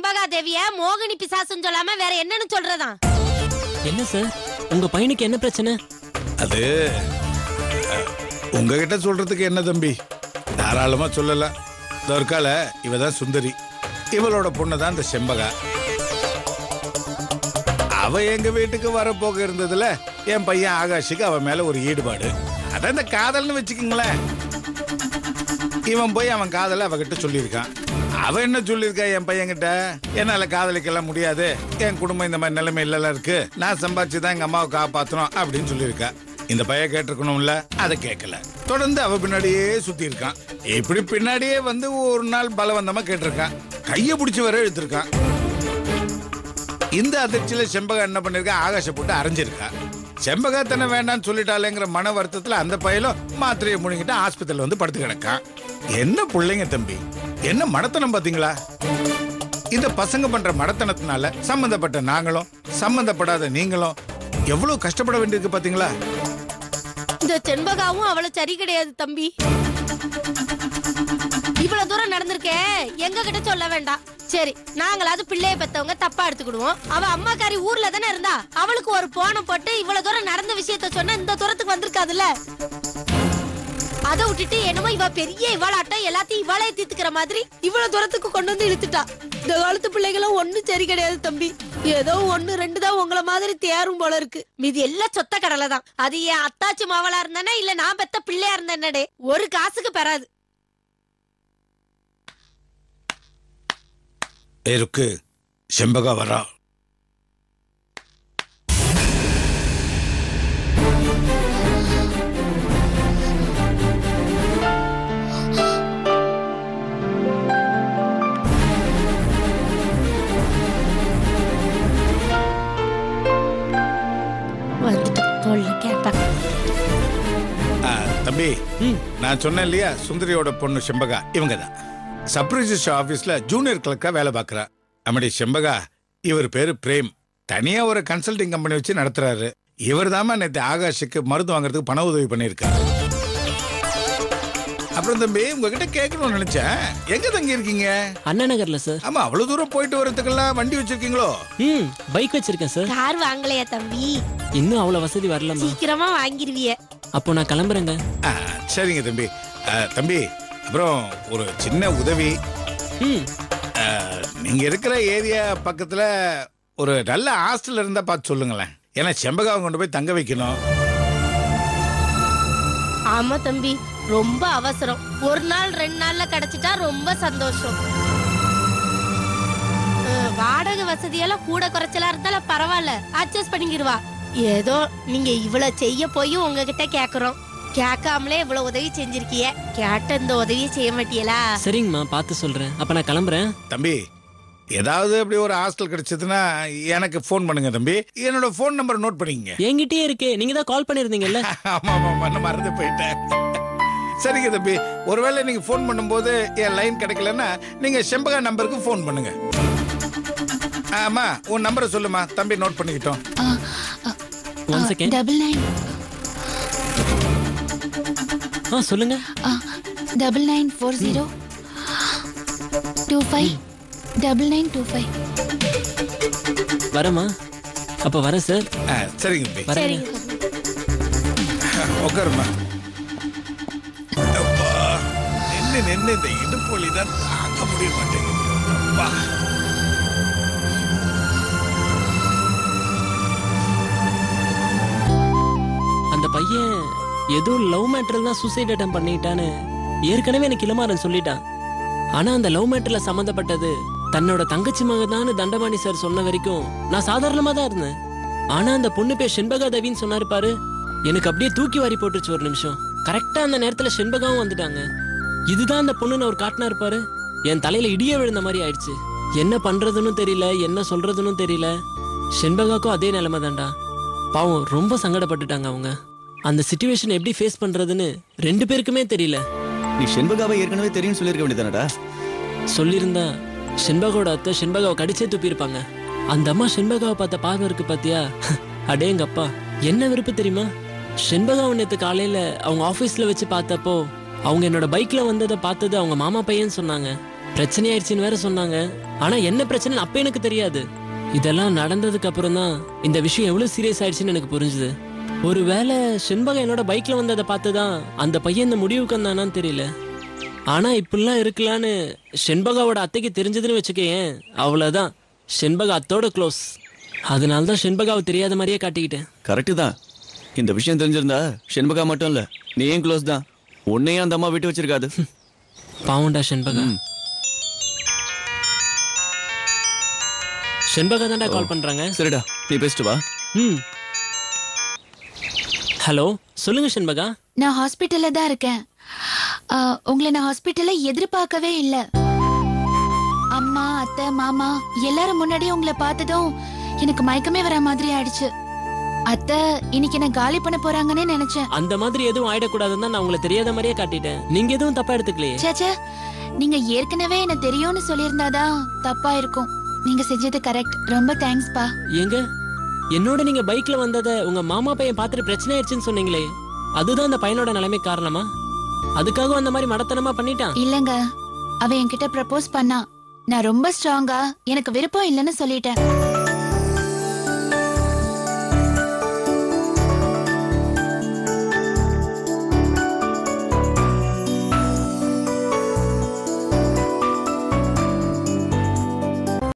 செண்பகா தேவிய மோகினி பிசாசுன்னு சொல்லாம வேற என்னன்னு சொல்றதா? என்ன சார் உங்க பையனுக்கு என்ன பிரச்சனை? அது உங்ககிட்ட சொல்றதுக்கு என்ன தம்பி, தாராளமா சொல்லலாம். தற்கால இவதான் சுந்தரி, இவளோட பொண்ணுதான் இந்த செம்பகா. அவ எங்க வீட்டுக்கு வரப்போக இருந்ததுல என் பையன் ஆகாஷுக்கு அவன் மேல ஒரு ஈடுபாடு, அதான் இந்த காதல்னு வச்சுக்கீங்களேன். இவன் போய் அவன் காதல அவகிட்ட சொல்லியிருக்கான். அவன் என்ன சொல்லியிருக்கா என் பையன்கிட்ட, என்னால காதலிக்கலாம் முடியாது, என் குடும்பம் இந்த மாதிரி நிலைமை இல்லல இருக்கு, நான் சம்பாதிச்சுதான் எங்க அம்மாவை காப்பாற்றணும் அப்படின்னு சொல்லியிருக்கா. இந்த பையன் கேட்டிருக்கணும்ல, அதை கேட்கல. தொடர்ந்து அவ பின்னாடியே சுத்தி இருக்கான். இப்படி பின்னாடியே வந்து ஒரு நாள் பலவந்தமா கேட்டிருக்கான், கைய பிடிச்சி வர இழுத்திருக்கான். இந்த அதிர்ச்சியில செம்பகா என்ன பண்ணிருக்கா, ஆகாஷ போட்டு அரைஞ்சிருக்கா. செம்பகா தன்னை வேண்டான்னு சொல்லிட்டாலேங்கிற மன வருத்தத்துல அந்த பையலும் மாத்திரையை முழுங்கிட்டு ஆஸ்பத்திரியில வந்து படுத்து கிடக்கான். என்ன பிள்ளைங்க தம்பி, என்ன மடத்தனம் பாத்தீங்களா? இந்த பசங்க பண்ற மடத்தனத்தினால சம்பந்தப்பட்ட நாங்களும் சம்பந்தப்படாத நீங்களும் எவ்வளவு கஷ்டப்பட வேண்டியிருக்கு பாத்தீங்களா? இந்த செண்பகாவும் அவளை சரி கிடையாது தம்பி. இவ்வளவு தூரம் நடந்திருக்கே, எங்க கிட்ட சொல்ல வேண்டாம். சரி, நாங்களாவது பிள்ளைய பெத்தவங்க தப்பா எடுத்துக்கிடுவோம். அவ அம்மாக்காரி ஊர்ல தானே இருந்தா, அவளுக்கு ஒரு போனை போட்டு இவ்வளவு தூரம் நடந்த விஷயத்த சொன்ன இந்த தூரத்துக்கு வந்திருக்காதுல்ல. அதை விட்டுட்டு என்னமோ இவ பெரிய இவளாட்டம் எல்லாத்தையும் இவளே தீர்த்துக்கிற மாதிரி இவ்வளவு தூரத்துக்கு கொண்டு வந்து இழுத்துட்டா. இந்த காலத்து பிள்ளைகளும் ஒண்ணும் சரி கிடையாது தம்பி. ஏதோ 1-2 தான் உங்களை மாதிரி தேரும் போல இருக்கு. மீதி எல்லாம் சொத்த கடலை தான். அது என் அத்தாச்சி மாவளா இருந்தானே இல்ல நான் பெத்த பிள்ளையா இருந்தேன்னடே, ஒரு காசுக்கு பெறாது. இருக்கு செம்பகா வரா. தம்பி, நான் சொன்னேன் இல்லையா, சுந்தரியோட பொண்ணு செம்பகா இவங்க தான். சப் ரிஜிஸ்டர் ஆபீஸ்ல ஜூனியர் கிளர்க்கா வேலை பார்க்கறா. அம்மடி செம்பகா, இவர் பேரு பிரேம். தனியா ஒரு கன்சல்டிங் கம்பெனி வச்சு நடத்துறாரு. இவர் தாமா நேற்று ஆகாஷுக்கு மருந்து வாங்குறதுக்கு பண உதவி பண்ணியிருக்காரு. அப்புறம் தம்பி, உங்ககிட்ட கேட்கணும்னு நினைச்சேன், எங்க தங்கி இருக்கீங்க? அண்ணா நகர்ல சார். ஆமா, அவ்வளவு தூரம் போயிட்டு வரதுக்கெல்லாம் வண்டி வச்சிருக்கீங்களோ? பைக் வச்சிருக்கேன் சார். கார் வாங்கலையா தம்பி? இன்னும் அவ்வளவு வசதி வரலமா. சீக்கிரமா வாங்கிருவிய. அப்போ நான் கிளம்புறேங்க. சரிங்க தம்பி. தம்பி, அப்புறம் ஒரு சின்ன உதவி. நீங்க இருக்கிற ஏரியா பக்கத்துல ஒரு நல்ல ஹாஸ்டல் இருந்தா பார்த்து சொல்லுங்களேன். ஏன்னா செம்பகாவை கொண்டு போய் தங்க வைக்கணும். ஆமா தம்பி, ரொம்ப அவசரம். 1 நாள் 2 நாள்ல கிடைச்சிட்டா ரொம்ப சந்தோஷம். வாடகை வசதியெல்லாம் கூட குறைச்சலா இருந்தாலும் பரவாயில்ல, அட்ஜஸ்ட் பண்ணிக்கிடுவா. ஏதோ நீங்க இவ்வளவு செய்ய போய் உங்ககிட்ட கேக்குறோம். கேட்காமலே இவ்வளவு உதவி செஞ்சிருக்கிய, கேட்ட இந்த உதவியை செய்ய மாட்டியலா? சரிங்கம்மா, பார்த்து சொல்றேன். அப்ப நான் கிளம்புறேன். தம்பி, ஏதாவது அப்படி ஒரு ஹாஸ்டல் கிடைச்சதுன்னா எனக்கு போன் பண்ணுங்க தம்பி. என்னோட போன் நம்பர் நோட் பண்ணிக்கங்க. என்கிட்டயே இருக்கே, நீங்க தான் கால் பண்ணிருந்தீங்கல்ல. ஆமா ஆமா, நான் மறந்து போயிட்டேன். சரிங்க தம்பி, ஒருவேளை நீங்க போன் பண்ணும்போது என் லைன் கிடைக்கலன்னா நீங்க செம்பகா நம்பருக்கு போன் பண்ணுங்க. ஆமா, உன் நம்பரை சொல்லுமா, தம்பி நோட் பண்ணிக்கிட்டோம். 1 செகண்ட். 99. சொல்லுங்க. 9940 25 9925. வரமா? அப்ப வரேன் சார். சரிங்க தம்பி. வரேன். உட்காருமா. நின்று இந்த இடுப்பு வலி தான் தாங்க முடிய மாட்டேங்குது. அந்த பையன் ஏதோ லவ் மேட்டர்ல தான் சூசைட் அட்டம் பண்ணிட்டான்னு ஏற்கனவே எனக்கு இளமாறன் சொல்லிட்டான். ஆனா அந்த லவ் மேட்டர்ல சம்பந்தப்பட்டது தன்னோட தங்கச்சி மகதான்னு தண்டபாணி சார் சொன்ன வரைக்கும் நான் சாதாரணமா தான் இருந்தேன். ஆனா அந்த பொண்ணு பேர் செண்பகா தேவின்னு சொன்னாரு பாரு, எனக்கு அப்படியே தூக்கி வாரி போட்டுச்சு ஒரு நிமிஷம். கரெக்டா அந்த நேரத்துல செண்பகாவும் வந்துட்டாங்க. இதுதான் அந்த பொண்ணுன்னு அவர் காட்டினாரு பாரு, என் தலையில இடிய விழுந்த மாதிரி ஆயிடுச்சு. என்ன பண்றதுன்னு தெரியல, என்ன சொல்றதுன்னு தெரியல. செண்பகாக்கும் அதே நிலைமை தான்டா. பாவம், ரொம்ப சங்கடப்பட்டுட்டாங்க அவங்க. அந்த சிச்சுவேஷன் எப்படி ஃபேஸ் பண்றதுன்னு 2 பேருக்குமே தெரியல. நீ செண்பகாவை ஏற்கனவே தெரியும் சொல்லிருக்க வேண்டியதானடா? சொல்லியிருந்தா செண்பகாவோட அத்தை செண்பகாவை கடிச்சே துப்பியிருப்பாங்க. அந்த அம்மா செண்பகாவை பார்த்த பார்வை இருக்கு பாத்தியா, அடேங்கப்பா என்ன விருப்பம் தெரியுமா? செண்பகாவை நேற்று காலையில அவங்க ஆபீஸ்ல வச்சு பார்த்தப்போ அவங்க என்னோட பைக்ல வந்ததை பார்த்தது அவங்க மாமா பையன்னு சொன்னாங்க. பிரச்சனையாயிடுச்சுன்னு வேற சொன்னாங்க. ஆனா என்ன பிரச்சனை அப்ப எனக்கு தெரியாது. இதெல்லாம் நடந்ததுக்கு அப்புறம் தான் இந்த விஷயம் எவ்வளவு சீரியஸ் ஆயிடுச்சுன்னு எனக்கு புரிஞ்சுது. ஒருவேளை செண்பகம் என்னோட பைக்ல வந்ததை பார்த்துதான் அந்த பையன் இந்த முடிவுக்கு வந்தானான்னு தெரியல. ஆனா இப்படிலாம் இருக்கலான்னு செண்பகாவோட அத்தைக்கு தெரிஞ்சதுன்னு வச்சுக்கேன், அவ்வளவுதான். செண்பகா அத்தோட க்ளோஸ். அதனாலதான் செண்பகாவை தெரியாத மாதிரியே காட்டிக்கிட்டேன். கரெக்டு தான். இந்த விஷயம் தெரிஞ்சிருந்தா செண்பகா மட்டும் இல்ல, நீயும் க்ளோஸ் தான். உன்னையும் அந்த அம்மா விட்டு வச்சிருக்காது. பாவண்டா செண்பகா. செண்பகா தான்டா கால் பண்றாங்க. சரிடா, நீ பேசிட்டு வா. ஹலோ, சொல்லுங்க செண்பகா. நான் ஹாஸ்பிட்டல்ல தான் இருக்கேன். உங்களை நான் ஹாஸ்பிட்டல்ல எதிர்பார்க்கவே இல்ல. அம்மா, அத்தை, மாமா எல்லாரும் முன்னாடி உங்களை பார்த்ததும் எனக்கு மயக்கமே வர மாதிரி ஆயிடுச்சு. அத்தை இன்னைக்கு என்ன காலி பண்ண போறாங்கன்னு நினைச்சேன். அந்த மாதிரி எதுவும் ஆயிடக்கூடாதுன்னு தான் நான் உங்களை தெரியாத மாதிரியே காட்டிட்டேன். நீங்க எதுவும் தப்பா எடுத்துக்கலையே. சேச்சே, நீங்க ஏற்கனவே என்ன தெரியும்னு சொல்லியிருந்தாதான் தப்பா இருக்கும். நீங்க செஞ்சது கரெக்ட். ரொம்ப தேங்க்ஸ் பா. எங்க என்னோட நீங்க பைக்ல வந்ததை உங்க மாமா பையன் பார்த்துட்டு பிரச்சனை ஆயிடுச்சுன்னு சொன்னீங்களே, அதுதான் அந்த பையனோட நிலைமை காரணமா? அதுக்காக அந்த மாதிரி மடத்தனமா பண்ணிட்டான்? இல்லங்க, அவன் என்கிட்ட ப்ரப்போஸ் பண்ணா. நான் ரொம்ப ஸ்ட்ராங்கா எனக்கு விருப்பம் இல்லைன்னு சொல்லிட்டேன்.